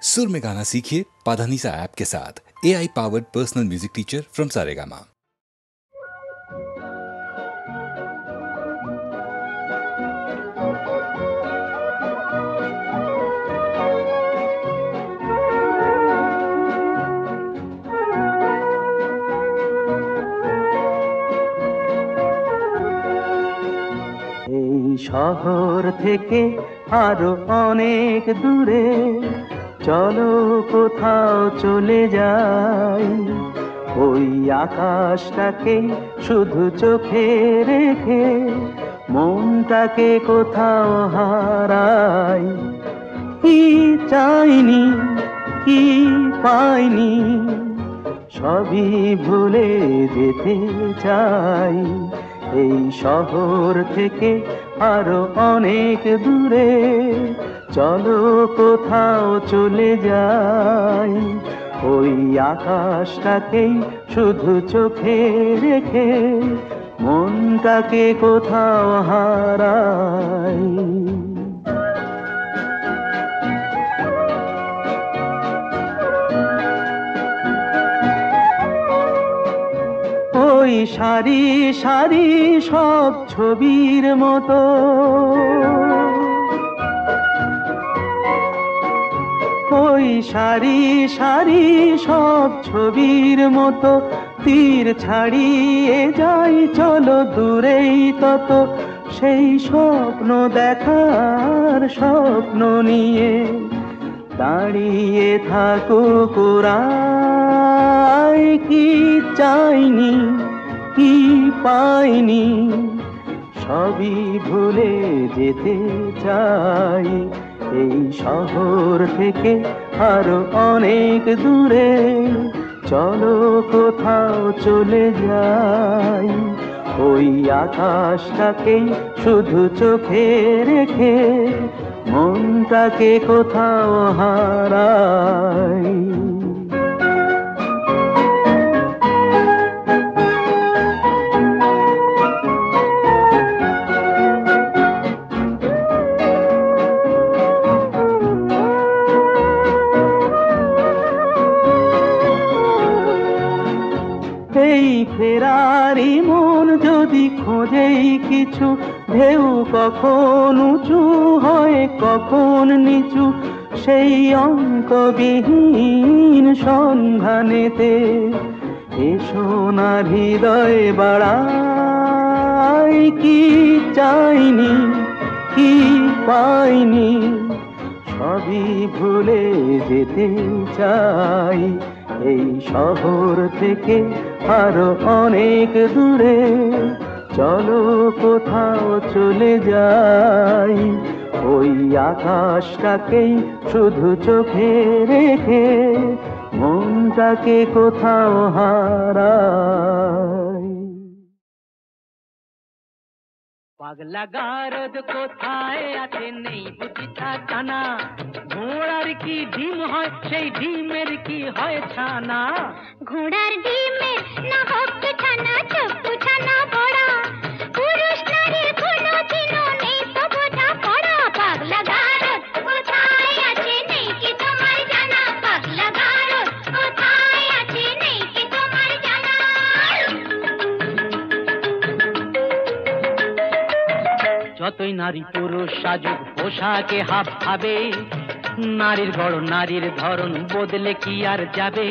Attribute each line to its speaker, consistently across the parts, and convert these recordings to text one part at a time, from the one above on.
Speaker 1: सुर में गाना सीखिए पाधानीसा ऐप के साथ। AI powered personal music teacher from Saregama.
Speaker 2: শহর থেকে আরো অনেক দূরে চলো কোথাও চলে যাই, ওই আকাশটাকে শুধু চোখে রেখে মনটাকে কোথাও হারাই। কি চাইনি কি পাইনি সবই ভুলে যেতে চাই, এই শহর থেকে আরো অনেক দূরে চলো কোথাও চলে যাই, ওই আকাশটাকেই শুধু চোখে রেখে মনটাকে কোথাও হারাই। ওই সারি সারি সব ছবির মতো ওই সারি সারি সব ছবির মতো তীর ছাড়িয়ে যাই চলো দূরেই তত, সেই স্বপ্ন দেখার স্বপ্ন নিয়ে দাঁড়িয়ে থাকুক ওরাই। কি চাইনি কি পাইনি সবই ভুলে যেতে চাই, এই শহর থেকে আরো অনেক দূরে চলো কোথাও চলে যাই, ওই আকাশটাকেই শুধু চোখে রেখে মনটাকে কোথাও হারাই। এই ফেরারি মন যদি খোঁজেই কিছু, ঢেউ কখন উঁচু হয় কখন নিচু, সেই অন্তবিহীন সন্ধানেতে এসো না হৃদয় বাড়াই। কি চাইনি কি পাইনি সবই ভুলে যেতে চাই, এই শহর থেকে আরো অনেক দূরে চলো কোথাও চলে যাই, ওই আকাশটাকেই শুধু চোখে রেখে মনটাকে কোথাও হারাই। পাগলা গারদ কোথায় আছে নেই বুঝিতা জানা, ঘোড়ার কি ডিম হয় সেই ডিমের কি হয় ছানা,
Speaker 3: ঘোড়ার ডিমের না হোক ছানা চপ্পু ছানা বড়া, পুরুষ নারীর কোনো চিনো নেই তো বোঝা পড়া। পাগলা গারদ কোথায় আছে নেই কি তোমার জানা, পাগলা গারদ কোথায় আছে নেই কি তোমার জানা।
Speaker 2: যতই নারী পুরুষ সাজুক পোশাকে হাব ভাবে, নারীর গড়ন নারীর ধরন বদলে কি আর যাবে,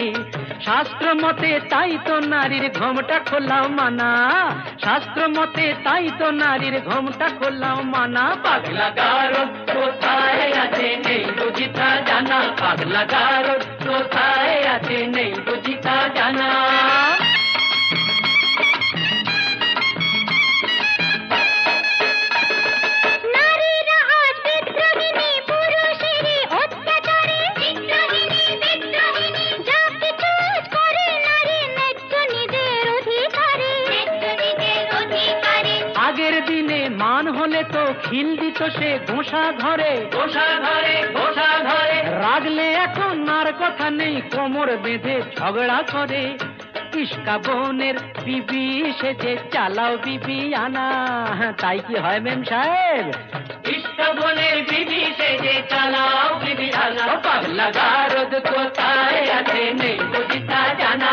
Speaker 2: শাস্ত্র মতে তাই তো নারীর ঘোমটা খোলাও মানা, শাস্ত্র মতে তাই তো নারীর ঘোমটা খোলাও মানা। পাগলা গারদ কোথায় আছে নেই বুঝিতা জানা, পাগলা গারদ কোথায় আছে নেই বুঝিতা জানা। মান হলে তো খিল দিত সে ঘোষা ঘরে, ঘোষা ঘরে ঘোষা ঘরে, রাগলে এখন আর কথা নেই কোমর বেঁধে ঝগড়া করে, ইস্কা বনের বিবি সেজে চালাও বিবি আনা, তাই কি হয় মেম সাহেব? ইস্কা বনের বিবি সেজে চালাও বিবি আনা, পাগলা গারদ কোথায় আছে নেই বুঝি তা জানা।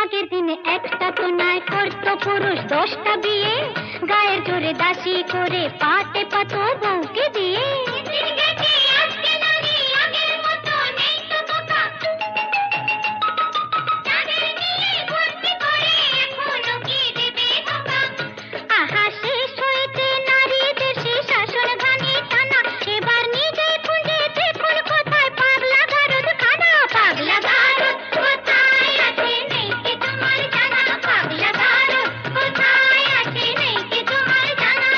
Speaker 3: আগের দিনে একটা তো নয় করতো পুরুষ 10টা বিয়ে, গায়ের জোরে দাসী করে পাতে পাতো বউকে দিয়ে। আহা শেষ হয়েছে নারী দেশে শাসন ঘানি টানা, এবার নিজে খুঁজে দেখুন কোথায় পাগলা গারদ খানা। পাগলা গারদ কোথায় আছে নেই কি তোমার জানা, পাগলা গারদ কোথায় আছে নেই কি তোমার জানা।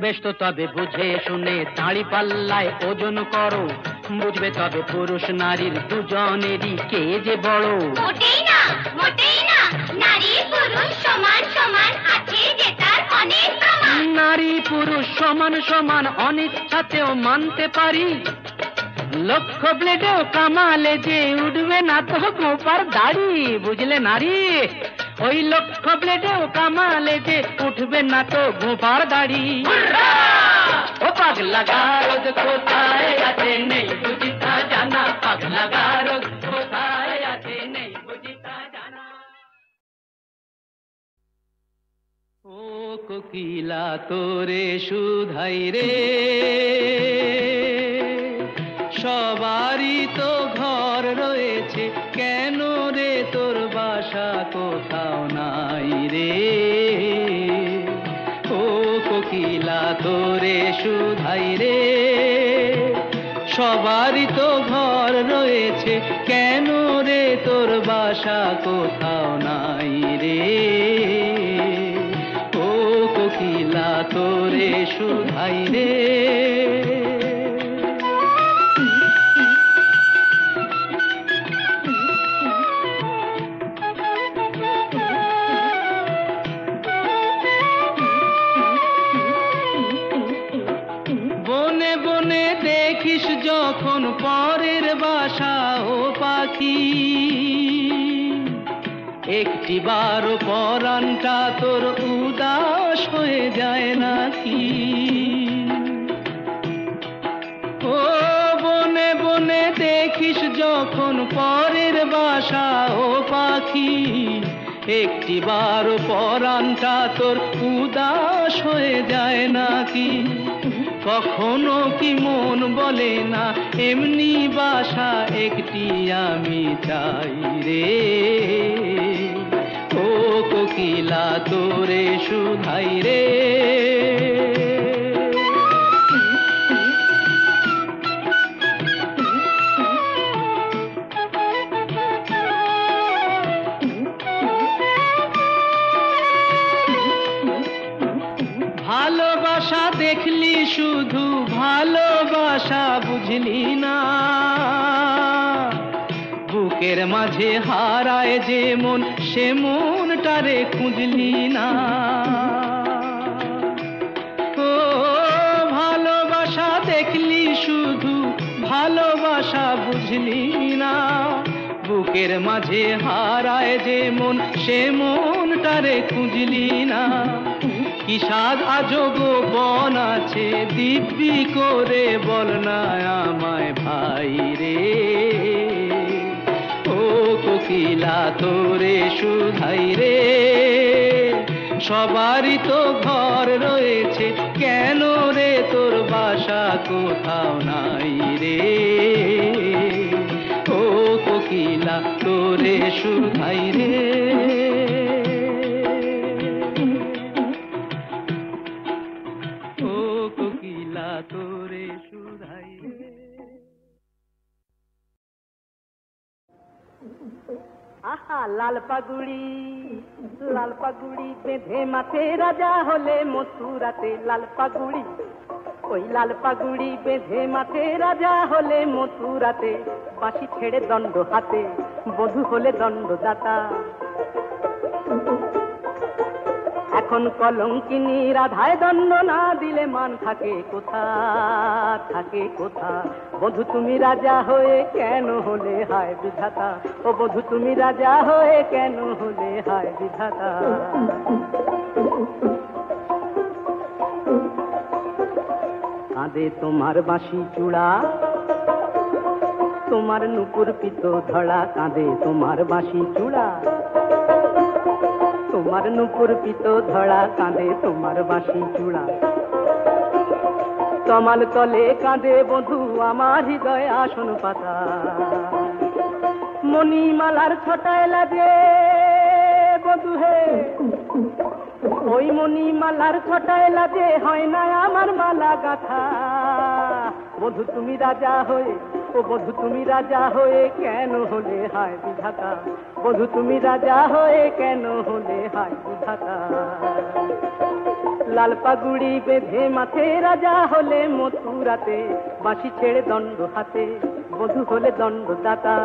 Speaker 2: বেশ তো তবে বুঝে শুনে দাঁড়ি পাল্লায় ওজন করো, বুঝবে তবে পুরুষ নারীর দুজনেরই কে যে বড়।
Speaker 3: মোটেই না, মোটেই না, নারী পুরুষ সমান সমান আছে যে তার অনেক প্রমাণ।
Speaker 2: নারী পুরুষ সমান সমান অনিচ্ছাতেও মানতে পারি, লক্ষ ব্লেডেও কামালে যে উঠবে না তো গোপার দাড়ি, বুঝলে নারী? ওই লক্ষ ব্লেডেও কামালে যে উঠবে না তো গোপার দাড়ি। ও পাগলা গারদ কোথায় আছে নেই বুঝি তা জানা, পাগলা গারদ কোথায় আছে নেই বুঝি তা জানা। ও কোকিলা তোরে শুধাই রে, সবারই তো ঘর রয়েছে, কেন রে তোর বাসা কোথাও নাই রে। ও কোকিলা তোরে শুধাই রে, সবারই তো ঘর রয়েছে, কেন রে তোর বাসা কোথাও নাই রে। ও কোকিলা তোরে শুধাই রে। বনে বনে দেখিস যখন পরের বাসা ও পাখি, একটি বারো পরানটা তোর উদাস হয়ে যায় নাকি। ও বনে বনে দেখিস যখন পরের বাসা ও পাখি, একটি বারো পরানটা তোর উদাস হয়ে যায় নাকি। কখনো কি মন বলে না এমনি বাসা একটি আমি চাই রে। ও কোকিলা তোরে শুধাই রে। ভালোবাসা দেখলি শুধু, ভালোবাসা বুঝলি না, বুকের মাঝে হারায় যে মন সে মনটারে খুঁজলি না। ও ভালোবাসা দেখলি শুধু, ভালোবাসা বুঝলি না, বুকের মাঝে হারায় যে মন সে মনটারে খুঁজলি না। কি সাদ আজব বন আছে দিব্যি করে বল না আমায় ভাই রে। ও কোকিলা তোরে শুধাই রে, সবারই তো ঘর রয়েছে, কেন রে তোর বাসা কোথাও নাই রে। ও কোকিলা তোরে শুধাই রে। তোরে শুধাই রে। আহা লাল পাগুড়ি বেঁধে মাঠে রাজা হলে মথুরাতে। লাল পাগুড়ি, ওই লাল পাগুড়ি বেঁধে মাঠে রাজা হলে মথুরাতে। বাঁশি ছেড়ে দণ্ড হাতে, বধূ হলে দণ্ডদাতা। এক এখন কলঙ্কিনী রাধায় দণ্ড না দিলে মান থাকে কোথা, থাকে কোথা। বধূ তুমি রাজা হয়ে কেন হলে হায় বিধাতা, ও বধূ তুমি রাজা হয়ে কেন হলে হায় বিধাতা। কাঁদে তোমার বাঁশি চূড়া, তোমার নুপুর পিত ধরা, কাঁদে তোমার বাঁশি চূড়া, তোমার নুপুর পিত ধরা, কাঁদে তোমার বাঁশি চূড়া। তমাল তলে কাঁদে বধূ আমার হৃদয় আসন পাতা, মণিমালার ছটায় লাগে বধূ হে, ওই মণিমালার ছটায় লাগে হয় না আমার মালা গাথা। বধূ তুমি রাজা হয়ে, ও বধূ তুমি রাজা হয়ে কেন হলে হায় বিধাতা, বধূ তুমি রাজা হয়ে কেন হলে হায় বিধাতা। লাল পাগুড়ি বেঁধে মাথে রাজা হলে মথুরাতে, বাঁশি ছেড়ে দণ্ড হাতে বধূ হলে দণ্ডদাতা।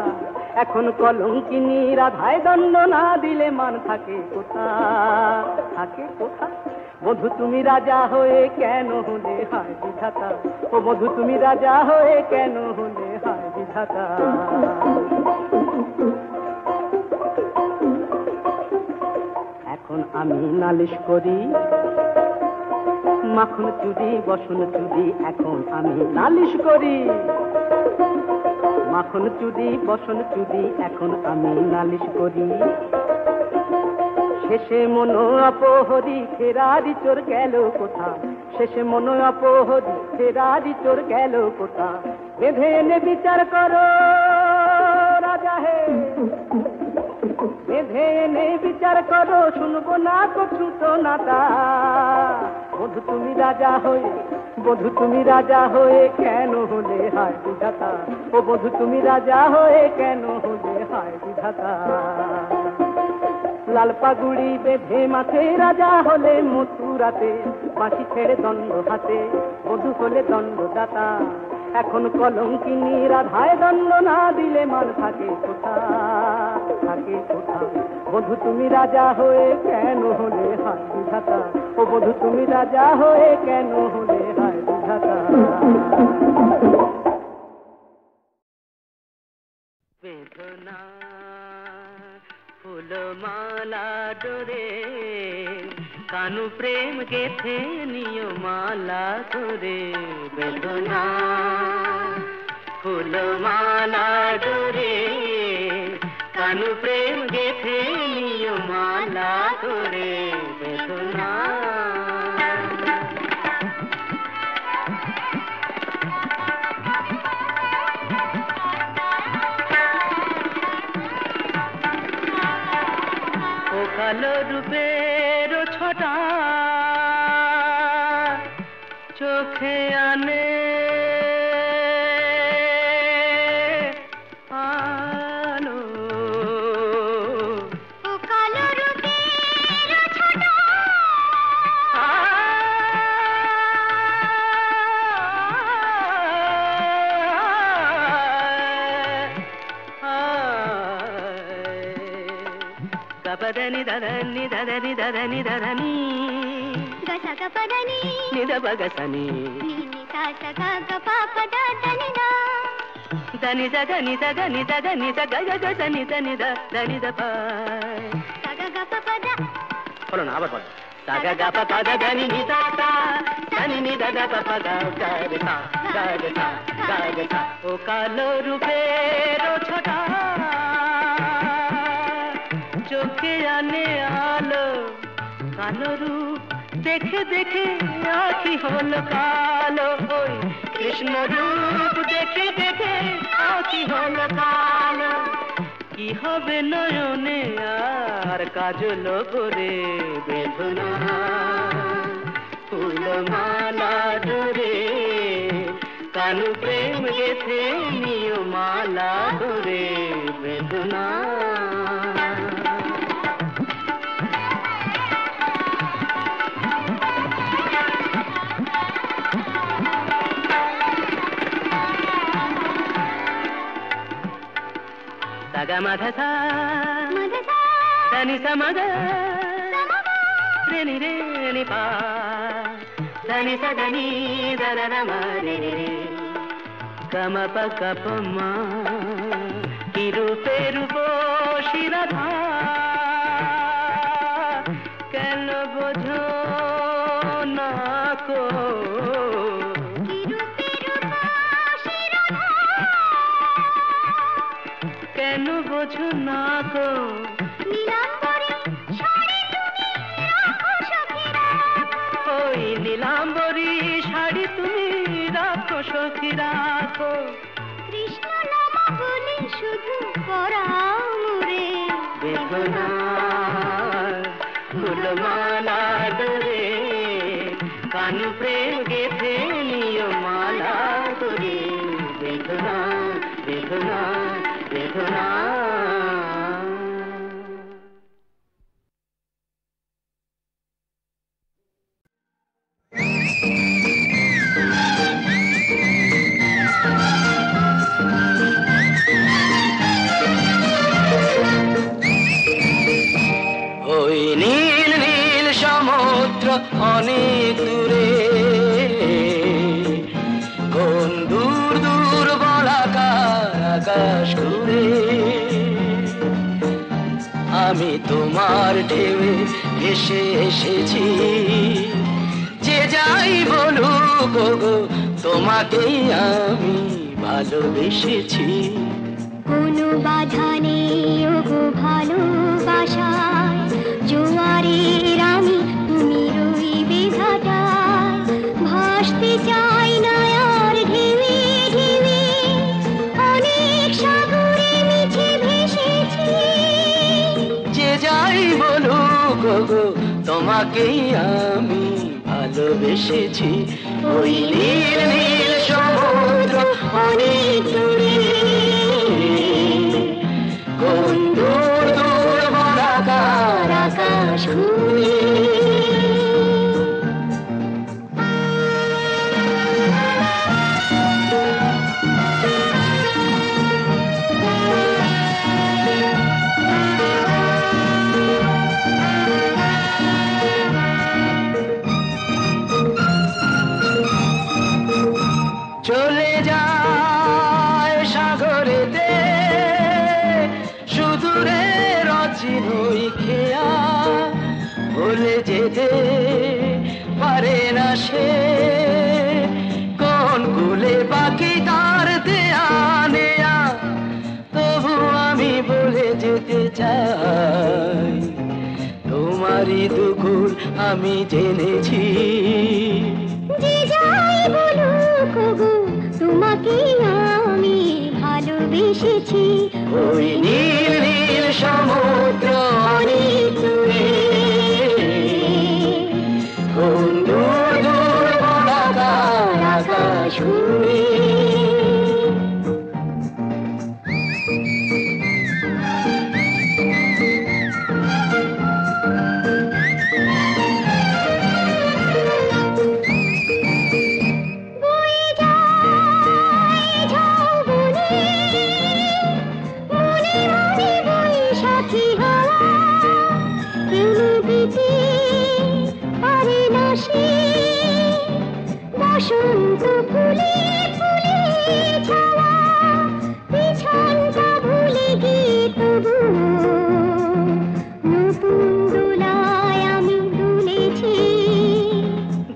Speaker 2: এখন কলঙ্কিনী রাধায় দণ্ড না দিলে মান থাকে কোথা, থাকে কোথা। বধূ তুমি রাজা হয়ে কেন হলে হায় বিধাতা, ও বধূ তুমি রাজা হয়ে কেন হলে হায় বিধাতা। এখন আমি নালিশ করি মাখন চুরি বসন চুরি, এখন আমি নালিশ করি মাখন চুরি বসন চুরি, এখন আমি নালিশ করি। শেষে মন অপহরি ফেরারি চোর গেল কোথা, শেষে মন অপহরি ফেরারি চোর গেল কোথা। বেঁধে এনে বিচার করো রাজা হে, বেঁধে এনে বিচার করো, শুনবো না কছু তো নাতা। বধূ তুমি রাজা হয়ে, বধূ তুমি রাজা হয়ে কেন হলে হায় বিধাতা, ও বধূ তুমি রাজা হয়ে কেন হলে হায় বিধাতা। লাল পাগুড়ি বেঁধে মাথে রাজা হলে মথুরাতে, বাঁশি ছেড়ে দণ্ড হাতে বধূ হলে দণ্ডদাতা। এখন কলঙ্কিনী রাধায় দণ্ড না দিলে মান থাকে কোথা, থাকে কোথা। বধূ তুমি রাজা হয়ে কেন হলে হায় বিধাতা, ও বধূ তুমি রাজা হয়ে কেন হলে হায় বিধাতা। বেদনা ফুলমালা ডোরে, কানু প্রেম গেথে নিয় মালা করে। বেদনা ফুলমালা ডোরে, কানু প্রেম গেথে নিয় মালা করে। বেদনা কালো রূপের ছটা চোখে আনে আলো,
Speaker 3: ও কালো রূপের ছটা
Speaker 2: గపదని దదని దదని దదని దదని
Speaker 3: గస గపదని
Speaker 2: నిద బగసని
Speaker 3: నిని సాస గగ పాప దని దా
Speaker 2: దని దదని దదని దదని దగ గగ దని దని దని ద ప
Speaker 3: సగ గప పద
Speaker 2: বলো না আবার বলো। సగ గప పద దని ని ద త దని ని ద ద ప ప గ గ রে তা గ রে তা గ রে তা। ও কালো রূপের ছোটা চোখে আনে আলো, কালো রূপ দেখে দেখে আঁখি হলো কালো। ওই কৃষ্ণ রূপ দেখে দেখে আঁখি হলো কালো। কি হবে নয়নে আর কাজল করে। বেদনা ফুলমালা ডোরে, কানু প্রেম গেথে নিয় মালা করে। বেদনা సగ మధ సా దని స మగ రే ని రే దని పా దని స దని దర మ రే రే గమ ప కప మ কিরু পেরু শিরাধা কেন বোঝো না কো কেন বোঝো না গো ওই নীলাম্বরী শাড়ি তুমি রাখো সখী রাখো
Speaker 3: কৃষ্ণ নাম বলে শুধু পরাও রে
Speaker 2: বেদনা ফুলমালা ধরে কান প্রেম গেথে নিয় মালা ধরে বেদনা বেদনা বেদনা ওই নীল নীল সমুদ্র অনেক দূরে কোন দূর দূর বলাকার আকাশ ঘুরে আমি তোমার ঢেউয়ে ভেসে এসেছি যে যাই বলুক গো তোমাকেই আমি ভালোবেসেছি
Speaker 3: কোনো বাধা নেই ওগো ভালোবাসায় জোয়ারের আমি তুমি রইবে ভাটায় ভাসতে চাই না আর ঢেউে ঢেউে অনেক সাগরে মিছে ভেসেছি
Speaker 2: যে যাই বলুক গো তোমাকেই আমি ভালোবেসেছি ওই নীল নীল সমুদ্র অনেক দূরে কোন দূর দূর বলাকার আকাশ ঘুরে চলে যায় সাগরেতে সুদূরে রচিনই খেয়া ভুলে যেতে পারে না সে কোন কুলে বাকি তার দেয়া নেয়া তবু আমি বলে যেতে চাই তোমারই দুকুল আমি জেনেছি
Speaker 3: যে যাই বলুক গো তোমাকে আমি ভালোবেসেছি
Speaker 2: ওই নীল নীল সমুদ্র অনেক দূরে কোন দূর দূর বলাকার আকাশ ঘুরে
Speaker 3: বসন্ত ফুলে ফুলে ছাওয়া পিছনটা ভুলে গিয়ে তবু নতুন দোলায় আমি দুলেছি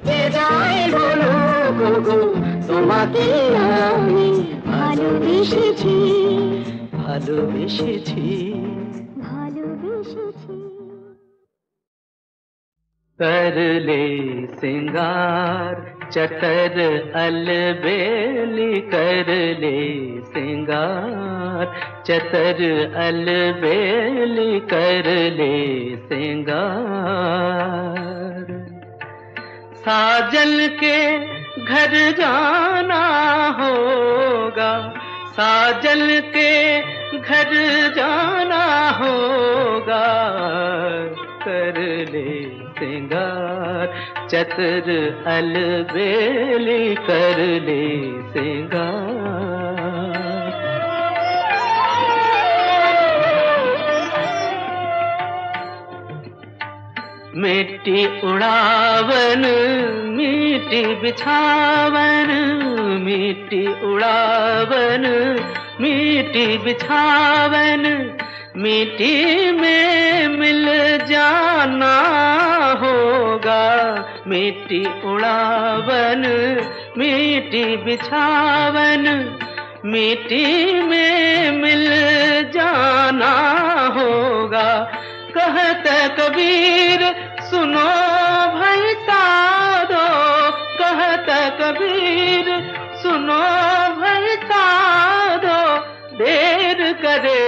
Speaker 2: যে যাই বলুক গো তোমাকে আমি
Speaker 3: ভালোবেসেছি
Speaker 2: ভালোবেসেছি
Speaker 3: ভালোবেসেছি
Speaker 2: करले सिंगार चतर अलबेली करले सिंगार चतर अलबेली करले सिंगार साजन के घर जाना होगा साजन के घर जाना होगा कर ले सिंगार चतर अलबेली कर ले सिंगार मिट्टी उड़ावन मिट्टी बिछावन, मिट्टी उड़ावन मिट्टी बिछावन, मिट्टी में मिल जाना होगा। मिट्टी उड़ावन मिट्टी बिछावन, मिट्टी में मिल जाना होगा। कहते कबीर सुनो भाई साधो, कहते कबीर सुनो भाई साधो, देर करे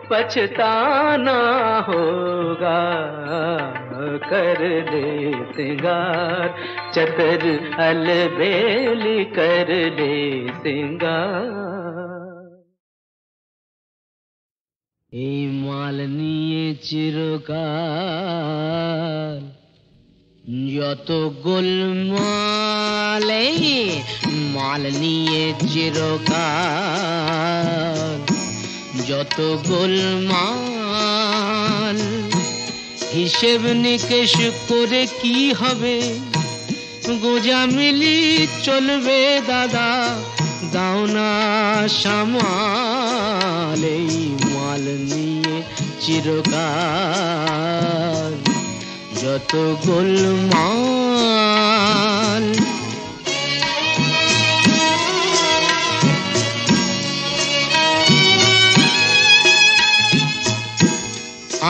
Speaker 2: पछताना होगा। कर ले सिंगार चतर अलबेली, कर ले सिंगार। এই মাল নিয়ে চিরকাল যত গোলমাল, এই মাল নিয়ে চিরকাল যত গোলমাল, হিসেব নিকেশ করে কি হবে, গোজামিলি চলবে দাদা, দাও না সামাল। এই মাল নিয়ে চিরকাল যত গোলমাল।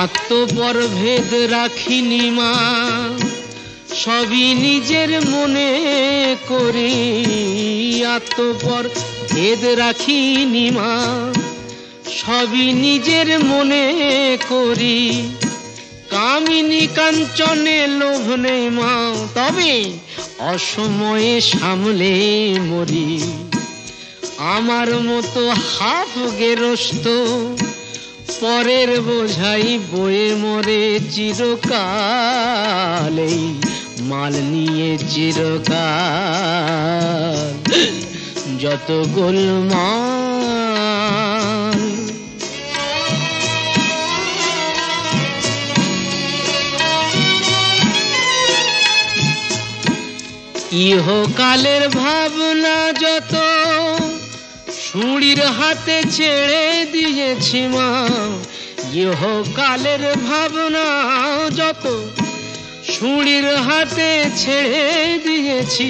Speaker 2: আত্মপর ভেদ রাখিনি মা, সবই নিজের মনে করি। আত্মপর ভেদ রাখিনি মা, সবই নিজের মনে করি। কামিনী কাঞ্চনে লোভ নেই মা, তবে অসময়ে সামলে মরি। আমার মতো হাফ গেরস্ত পরের বোঝাই বয়ে মরে চিরকাল। এই মাল নিয়ে চিরকাল যত গোলমাল। ইহকালের ভাবনা যত ছুরির হাতে ছেড়ে দিয়েছি মা, ইহকালের ভাবনা যত ছুরির হাতে ছেড়ে দিয়েছি।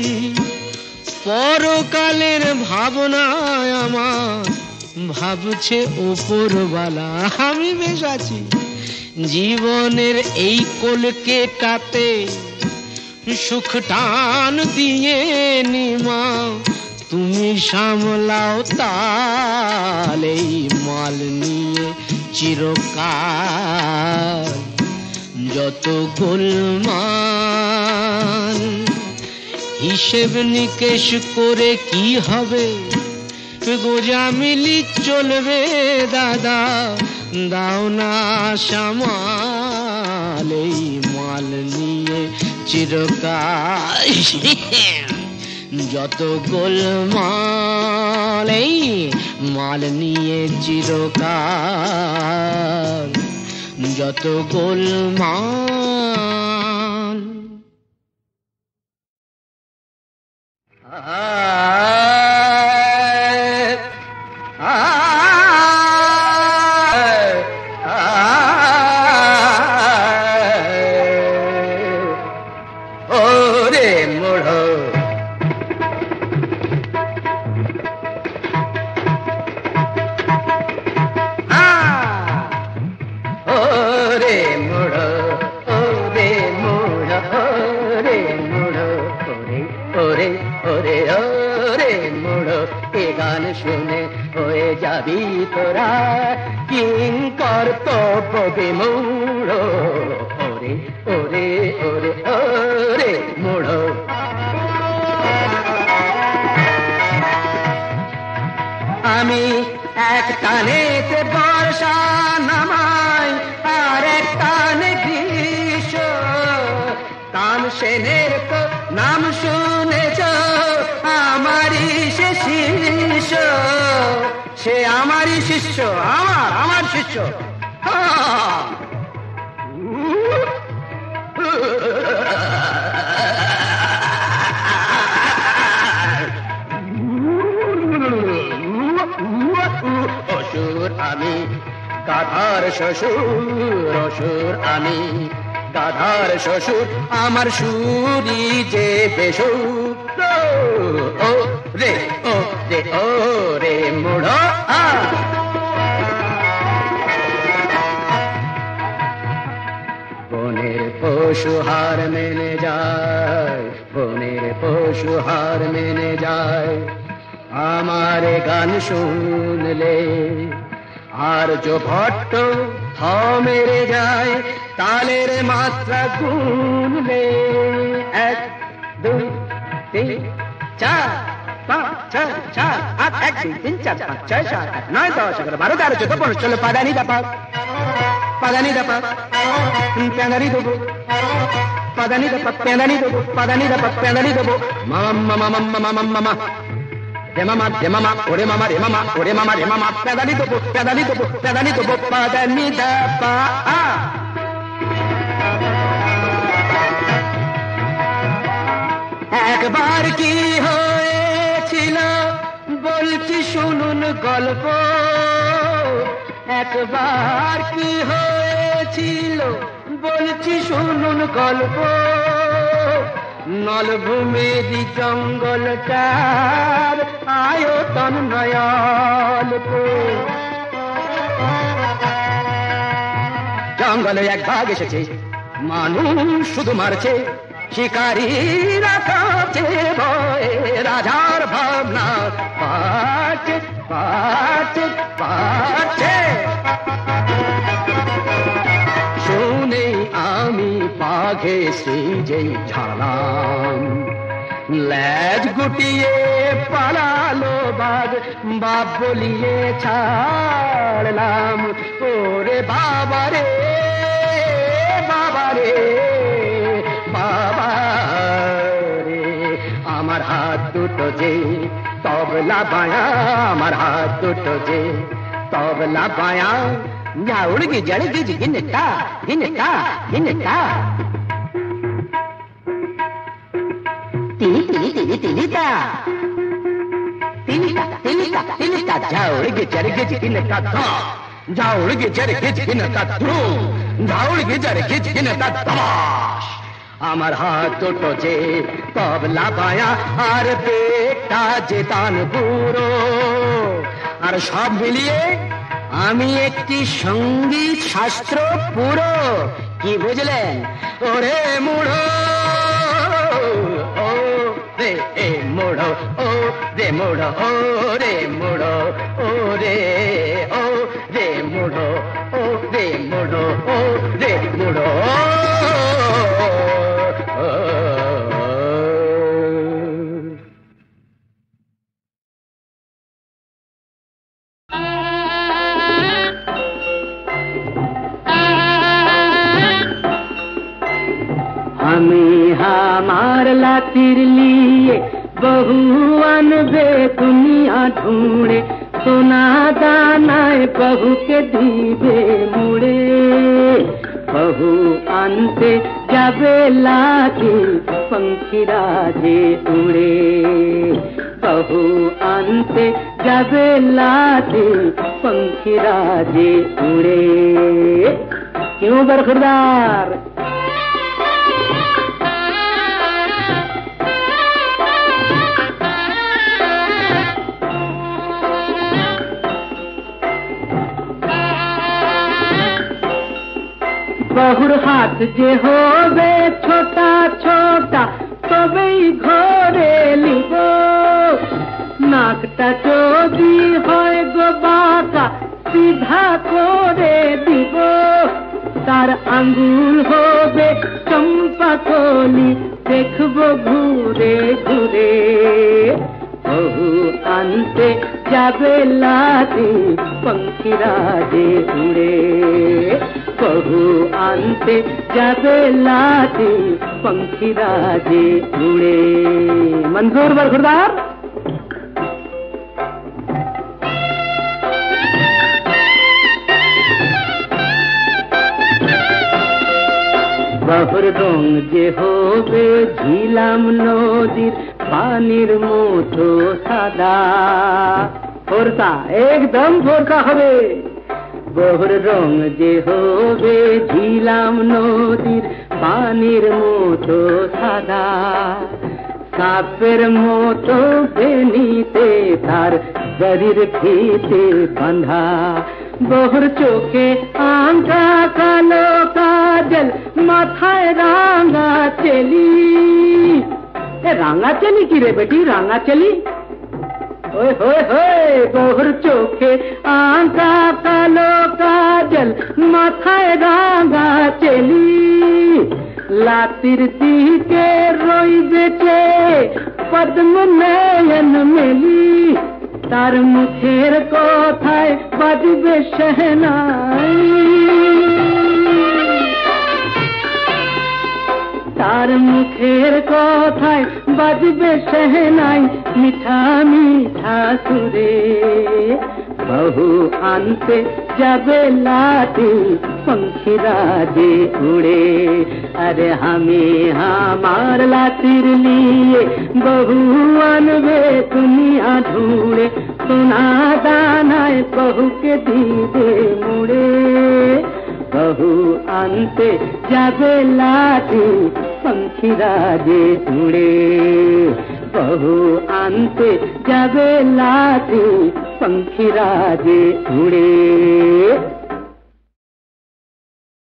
Speaker 2: পরকালের ভাবনায় আমার ভাবছে ওপরওয়ালা, আমি বেশ আছি। জীবনের এই কলকেটাতে সুখ টান দিয়ে নিমা, তুমি সামলাও তাল। এই মাল নিয়ে চিরকাল যত গোলমাল, হিসেব নিকেশ করে কি হবে, গোজামিলি চলবে দাদা, দাও না সামাল। এই মাল নিয়ে চিরকাল যত গোলমাল, এই মাল নিয়ে চিরকাল যত গোলমাল।
Speaker 4: ওরে মোড়ো শুনে হয়ে যাবি তোরা কিঙ্কর তব বিমূঢ়। ওরে ওরে ওরে ওরে মূঢ়, আমি এক টানেতে বর্ষা নামাই আর এক টানে গ্রীষ্ম। তানসেনের তো নাম শুনেছ, আমারই সে শিষ্য, সে আমারই শিষ্য, আমার শিষ্য। গাধার শ্বশুর অসুর আমি, গাধার শ্বশুর আমার সুরি যে বেসুর। ও রে ও রে ও রে মুড়ো আ। বনের পশু হার মেনে যায়, বনের পশু হার মেনে যায় আমার গান শুনলে। আর जो ভট্ট থ মেরে যায় তালের মাত্রা গুনলে। 1 2 3 4 5 6 7 8 1 2 3 4 5 6 7 8 9 10 11 12 13 14 15 16 পাদানি দাপা পাদানি দাপা প্যাদানি দেবো পাদানি দাপা প্যাদানি দেবো পাদানি দাপা প্যাদানি দেবো মামা মামা মামা মামা রে মামা রে মামা ওরে মামা রে মামা ওরে মামা রে মামা প্যাদানি দেবো প্যাদানি দেবো প্যাদানি দেবো পাদানি দাপা। একবার কি হয়েছিল বলছি শুনুন গল্প, একবার কি হয়েছিল বলছি শুনুন গল্প। নলভূমির জঙ্গলটার আয়তন নয়ল্প। জঙ্গলে এক বাঘ এসেছে, মানুষ শুধু মারছে, শিকারীরা কাছে ভয়ে রাজার ভাবনা পাচ্ছে পাচ্ছে পাচ্ছে। শুনে আমি বাঘে সেজেই ঝাড়লাম, লেজ গুটিয়ে পালালো বাঘ, বাপ বলিয়ে ছাড়লাম। ওরে বাবা রে বাবা রে বাবা রে, আমার হাত দুটো যে তবলা বায়া, আমার হাত দুটো যে তবলা বায়া। যাউড়ি জড়গি জিনটা জিনটা জিনটা তিলি তিলি তিলি তিলিটা তিলিটা তিলিটা তিলিটা। যাউড়ি জড়গি জিনটা ধা, যাউড়ি জড়গি জিনটা ধ্রু, যাউড়ি জড়গি জিনটা ধমাস। আমার হাত দুটো যে তবলা বায়া, আর পেটটা যে তান বুড়ো। আর সব মিলিয়ে আমি একটি সঙ্গীত শাস্ত্র পুরো। কি বুঝলেন? ওরে মুড়ো ও রে এ মুড়ো, ও রে মুড়ো ও রে মুড়ো, ও রে ও রে মুড়ো, ও রে মুড়ো ও রে মুড়ো।
Speaker 2: हमें हमार लातिर लिए बहु अनबे दुनिया ढूंढे, सोना दानाए बहु के दीबे मुड़े। बहु आनते जाबे लागे पंखीरा जे उड़े, बहु आनते जाबे लागे पंखीरा जे उड़े। क्यों बरखुरदार? बहुर हाथ जे होबे छोटा छोटा तबेई घरे लिब, नाकटा যদি হয় গো বাঁকা সিধা করে দিব। তার আঙ্গুল হবে চম্পা কলি দেখবো ঘুরে ঘুরে। বহু আনতে যাবে লাতি पंखीरा जे उड़े, बहु आनते जाबे लाती पंखीरा जे उड़े। मंजूर बरखुरदार? बहुर रंग जे होबे झिलाम नदीर पानिर मतो सादा। फोरसा एकदम फोरसा হবে। বহুর রং যে হবে ঝিলাম নদীর পানির মতো সাদা, সাপের মতো বেনিতে তার শরীর ফিতে বাঁধা। বহুর চোখে আঙ্কা কালো কাজল, মাথায় রাঙা চেলি। রাঙা চেলি কি রে বেটি, রাঙা চেলি? ওই হোয় হোয়, বহুর চোখে আঙ্কা কালো কাজল, মাথায় রাঙা চেলি। লাতির দিকে রইবেছে পদ্ম নয়ন মেলি, তার মুখের কথায় বাজবে শহনাই, তার মুখের কথায় বাজবে শহনাই মিঠা মিঠা সুরে। বহু আনতে যাবে লাটি पंखीरा जे उड़े। अरे हमें हमार लातिर लिए बहू अनबे दुनिया ढूंढे, सुना दानाए बहू के दीदे मुड़े। बहू आनते जाबे लाठी पंखीरा जे उड़े, बहू आनते जाबे लाठी पंखीरा जे उड़े।